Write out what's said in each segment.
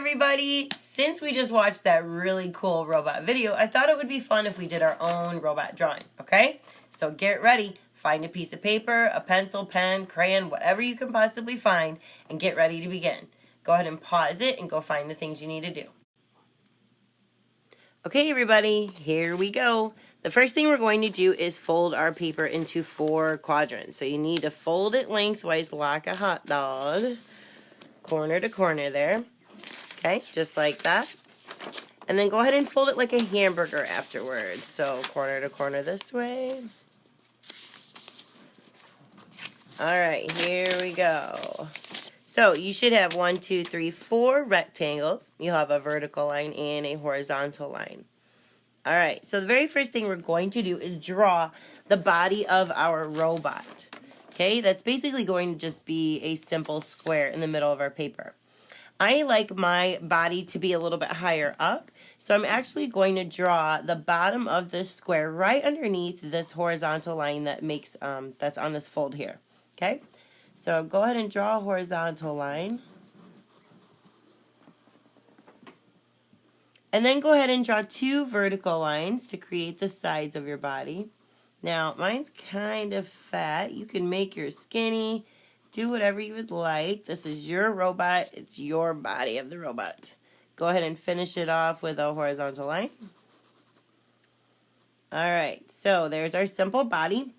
everybody! Since we just watched that really cool robot video, I thought it would be fun if we did our own robot drawing, okay? So get ready, find a piece of paper, a pencil, pen, crayon, whatever you can possibly find, and get ready to begin. Go ahead and pause it and go find the things you need to do. Okay everybody, here we go. The first thing we're going to do is fold our paper into 4 quadrants. So you need to fold it lengthwise like a hot dog, corner to corner there. Okay, just like that. And then go ahead and fold it like a hamburger afterwards. So corner to corner this way. Alright, here we go. So you should have 1, 2, 3, 4 rectangles. You'll have a vertical line and a horizontal line. Alright, so the very first thing we're going to do is draw the body of our robot. Okay, that's basically going to just be a simple square in the middle of our paper. I like my body to be a little bit higher up, so I'm actually going to draw the bottom of this square right underneath this horizontal line that makes that's on this fold here. Okay, so go ahead and draw a horizontal line, and then go ahead and draw 2 vertical lines to create the sides of your body. Now mine's kind of fat. You can make yours skinny. Do whatever you would like. This is your robot. It's your body of the robot. Go ahead and finish it off with a horizontal line. Alright, so there's our simple body.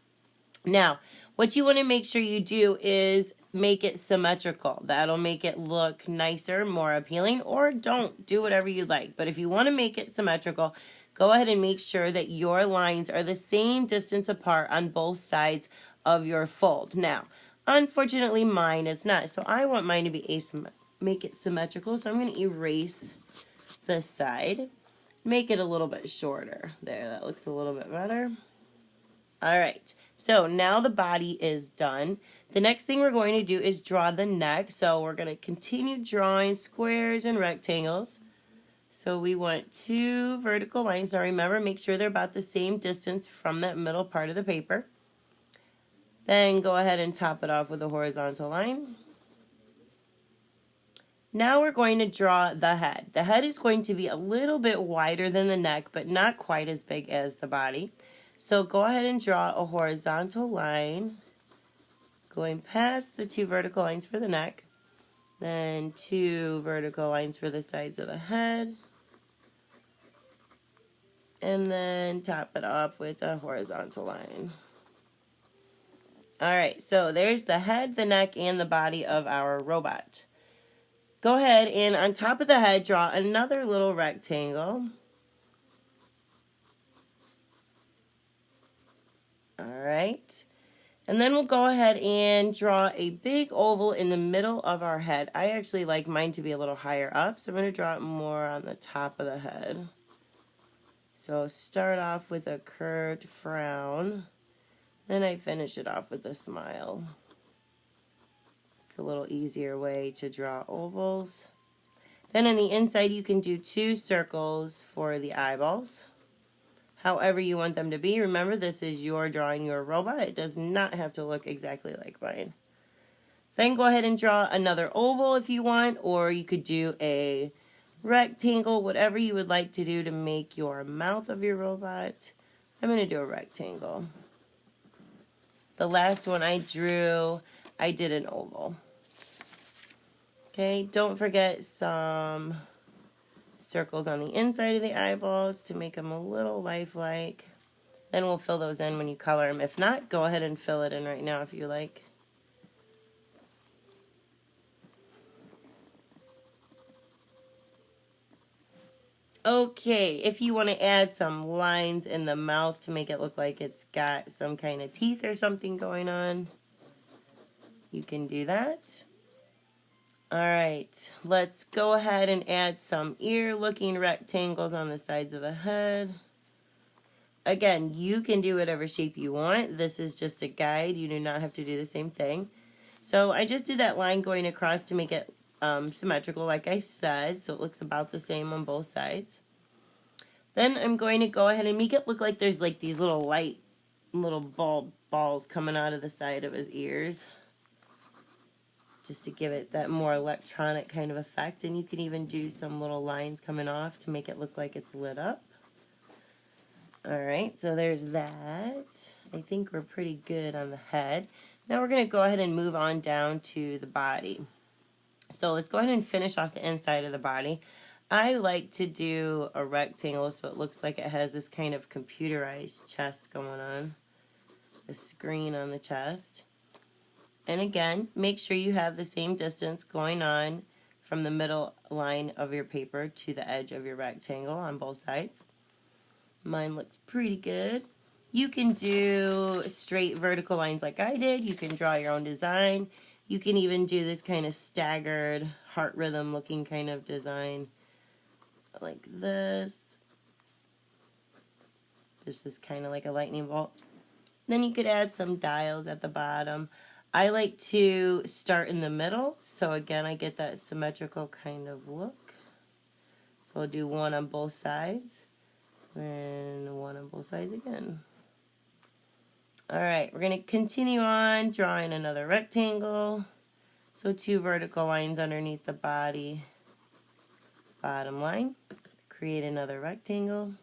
Now, what you want to make sure you do is make it symmetrical. That'll make it look nicer, more appealing, or don't. Do whatever you like. But if you want to make it symmetrical, go ahead and make sure that your lines are the same distance apart on both sides of your fold. Now, unfortunately, mine is not, so I want mine to be make it symmetrical, so I'm going to erase this side, make it a little bit shorter. There, that looks a little bit better. Alright, so now the body is done. The next thing we're going to do is draw the neck, so we're going to continue drawing squares and rectangles. So we want 2 vertical lines. Now remember, make sure they're about the same distance from that middle part of the paper. Then go ahead and top it off with a horizontal line. Now we're going to draw the head. The head is going to be a little bit wider than the neck, but not quite as big as the body. So go ahead and draw a horizontal line going past the 2 vertical lines for the neck. Then 2 vertical lines for the sides of the head. And then top it off with a horizontal line. Alright, so there's the head, the neck, and the body of our robot. Go ahead and on top of the head, draw another little rectangle. Alright, and then we'll go ahead and draw a big oval in the middle of our head. I actually like mine to be a little higher up, so I'm going to draw it more on the top of the head. So start off with a curved frown. Then I finish it off with a smile. It's a little easier way to draw ovals. Then on the inside you can do 2 circles for the eyeballs. However you want them to be. Remember, this is your drawing, your robot. It does not have to look exactly like mine. Then go ahead and draw another oval if you want, or you could do a rectangle, whatever you would like to do to make your mouth of your robot. I'm going to do a rectangle. The last one I drew, I did an oval. Okay, don't forget some circles on the inside of the eyeballs to make them a little lifelike. Then we'll fill those in when you color them. If not, go ahead and fill it in right now if you like. Okay, if you want to add some lines in the mouth to make it look like it's got some kind of teeth or something going on, you can do that. Alright, let's go ahead and add some ear-looking rectangles on the sides of the head. Again, you can do whatever shape you want. This is just a guide. You do not have to do the same thing. So I just did that line going across to make it symmetrical, like I said, so it looks about the same on both sides. Then I'm going to go ahead and make it look like there's like these little little balls coming out of the side of his ears. just to give it that more electronic kind of effect. And you can even do some little lines coming off to make it look like it's lit up. Alright, so there's that. I think we're pretty good on the head. Now we're going to go ahead and move on down to the body. So let's go ahead and finish off the inside of the body. I like to do a rectangle so it looks like it has this kind of computerized chest going on. The screen on the chest. And again, make sure you have the same distance going on from the middle line of your paper to the edge of your rectangle on both sides. Mine looks pretty good. You can do straight vertical lines like I did. You can draw your own design. You can even do this kind of staggered heart rhythm looking kind of design like this. Just this kind of like a lightning bolt. Then you could add some dials at the bottom. I like to start in the middle, so again I get that symmetrical kind of look. So I'll do one on both sides, then one on both sides again. Alright, we're going to continue on drawing another rectangle. So 2 vertical lines underneath the body, bottom line. Create another rectangle.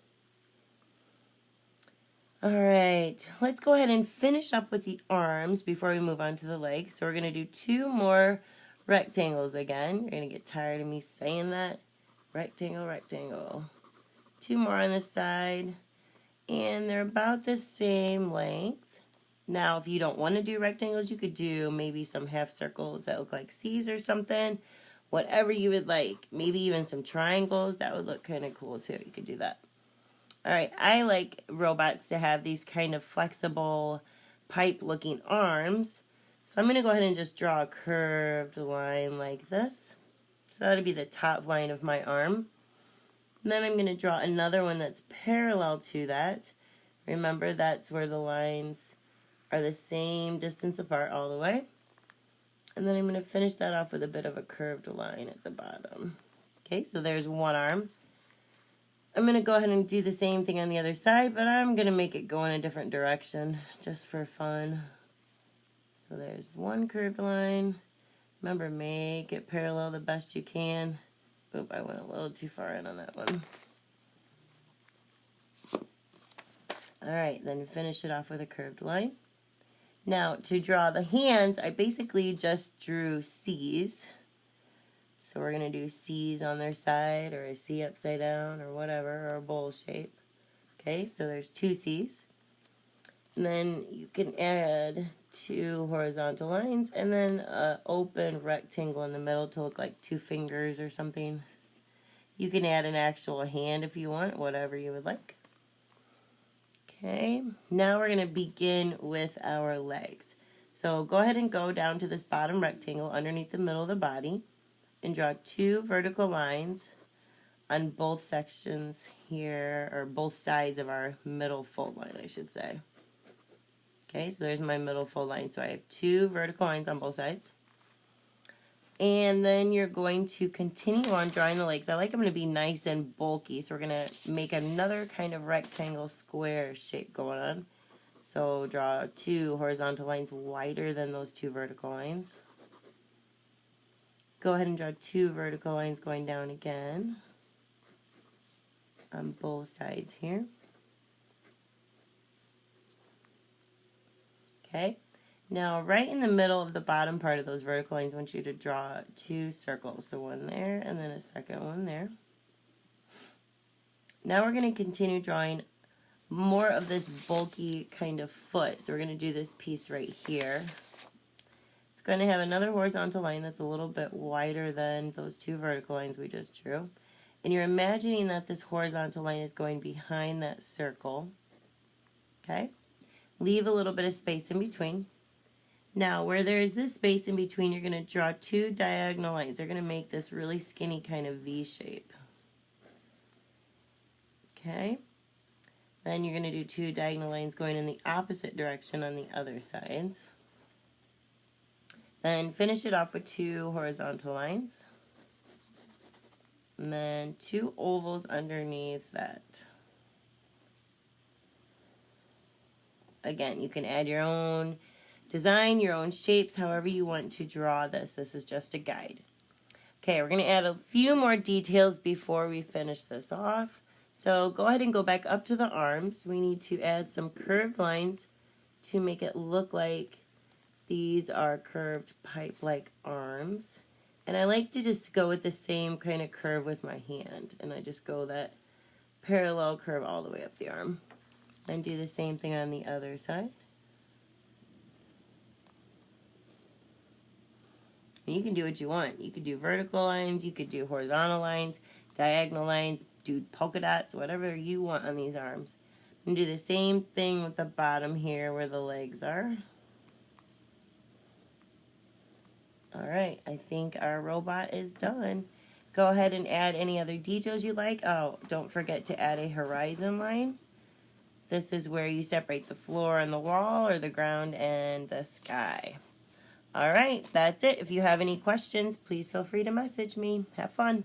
Alright, let's go ahead and finish up with the arms before we move on to the legs. So we're going to do 2 more rectangles again. You're going to get tired of me saying that. Rectangle, rectangle. 2 more on this side. And they're about the same length. Now, if you don't want to do rectangles, you could do maybe some half circles that look like C's or something. Whatever you would like. Maybe even some triangles. That would look kind of cool too. You could do that. Alright, I like robots to have these kind of flexible pipe-looking arms. So I'm going to go ahead and just draw a curved line like this. So that'll be the top line of my arm. And then I'm going to draw another one that's parallel to that. Remember, that's where the lines are the same distance apart all the way. And then I'm going to finish that off with a bit of a curved line at the bottom. Okay, so there's one arm. I'm going to go ahead and do the same thing on the other side, but I'm going to make it go in a different direction just for fun. So there's one curved line. Remember, make it parallel the best you can. Oop, I went a little too far in on that one. Alright, then finish it off with a curved line. Now, to draw the hands, I basically just drew C's. So we're going to do C's on their side, or a C upside down, or whatever, or a bowl shape. Okay, so there's 2 C's. And then you can add 2 horizontal lines, and then an open rectangle in the middle to look like 2 fingers or something. You can add an actual hand if you want, whatever you would like. Okay, now we're going to begin with our legs. So go ahead and go down to this bottom rectangle underneath the middle of the body and draw 2 vertical lines on both sections here, or both sides of our middle fold line, I should say. Okay, so there's my middle fold line. So I have 2 vertical lines on both sides. And then you're going to continue on drawing the legs. I like them to be nice and bulky, so we're going to make another kind of rectangle square shape going on. So draw 2 horizontal lines wider than those 2 vertical lines. Go ahead and draw 2 vertical lines going down again on both sides here. Okay. Now, right in the middle of the bottom part of those vertical lines, I want you to draw 2 circles. So one there, and then a second one there. Now we're going to continue drawing more of this bulky kind of foot. So we're going to do this piece right here. It's going to have another horizontal line that's a little bit wider than those 2 vertical lines we just drew. And you're imagining that this horizontal line is going behind that circle. Okay? Leave a little bit of space in between. Now, where there is this space in between, you're going to draw 2 diagonal lines. They're going to make this really skinny kind of V shape. Okay? Then you're going to do 2 diagonal lines going in the opposite direction on the other sides. Then finish it off with 2 horizontal lines. And then 2 ovals underneath that. Again, you can add your own design your own shapes however you want to draw this. This is just a guide. Okay, we're going to add a few more details before we finish this off. So go ahead and go back up to the arms. We need to add some curved lines to make it look like these are curved pipe-like arms. And I like to just go with the same kind of curve with my hand. And I just go that parallel curve all the way up the arm. And do the same thing on the other side. And you can do what you want. You could do vertical lines, you could do horizontal lines, diagonal lines, do polka dots, whatever you want on these arms. And do the same thing with the bottom here where the legs are. Alright, I think our robot is done. Go ahead and add any other details you like. Oh, don't forget to add a horizon line. This is where you separate the floor and the wall, or the ground and the sky. Alright, that's it. If you have any questions, please feel free to message me. Have fun.